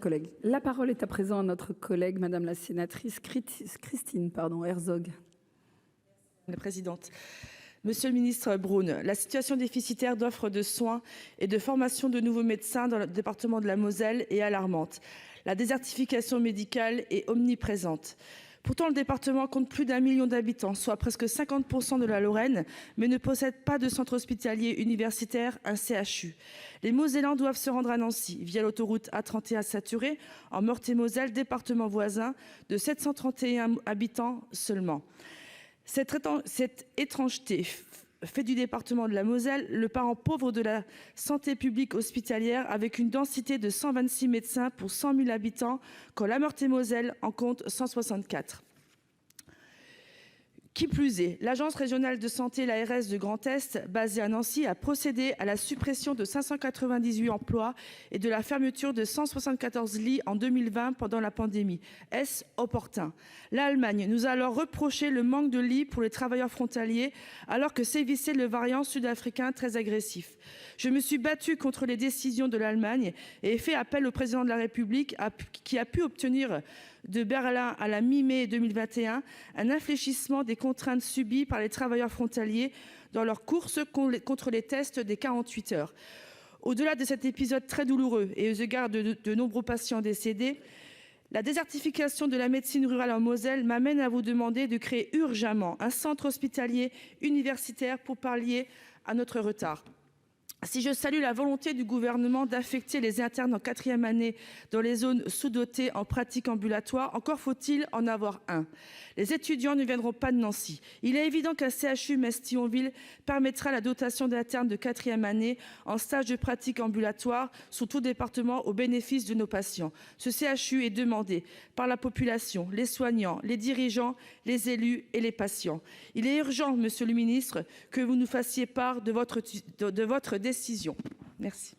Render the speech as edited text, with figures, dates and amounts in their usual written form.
Collègue. La parole est à présent à notre collègue, Madame la sénatrice Christine Herzog. La présidente. Monsieur le ministre Braun, la situation déficitaire d'offres de soins et de formation de nouveaux médecins dans le département de la Moselle est alarmante. La désertification médicale est omniprésente. Pourtant, le département compte plus d'1 million d'habitants, soit presque 50% de la Lorraine, mais ne possède pas de centre hospitalier universitaire, un CHU. Les Mosellans doivent se rendre à Nancy via l'autoroute A31 saturée en Meurthe-et-Moselle, département voisin de 731 habitants seulement. Cette étrangeté fait du département de la Moselle le parent pauvre de la santé publique hospitalière, avec une densité de 126 médecins pour 100 000 habitants, quand la Meurthe-et-Moselle en compte 164. Qui plus est, l'Agence régionale de santé, l'ARS de Grand Est, basée à Nancy, a procédé à la suppression de 598 emplois et de la fermeture de 174 lits en 2020 pendant la pandémie. Est-ce opportun? L'Allemagne nous a alors reproché le manque de lits pour les travailleurs frontaliers, alors que sévissait le variant sud-africain très agressif. Je me suis battue contre les décisions de l'Allemagne et ai fait appel au président de la République, qui a pu obtenir de Berlin à la mi-mai 2021 un infléchissement des contraintes subies par les travailleurs frontaliers dans leur course contre les tests des 48 heures. Au-delà de cet épisode très douloureux et aux égards de nombreux patients décédés, la désertification de la médecine rurale en Moselle m'amène à vous demander de créer urgemment un centre hospitalier universitaire pour pallier à notre retard. Si je salue la volonté du gouvernement d'affecter les internes en 4e année dans les zones sous-dotées en pratique ambulatoire, encore faut-il en avoir un. Les étudiants ne viendront pas de Nancy. Il est évident qu'un CHU Metz-Thionville permettra la dotation d'internes de 4e année en stage de pratique ambulatoire sur tout département au bénéfice de nos patients. Ce CHU est demandé par la population, les soignants, les dirigeants, les élus et les patients. Il est urgent, monsieur le ministre, que vous nous fassiez part de votre décision. Merci.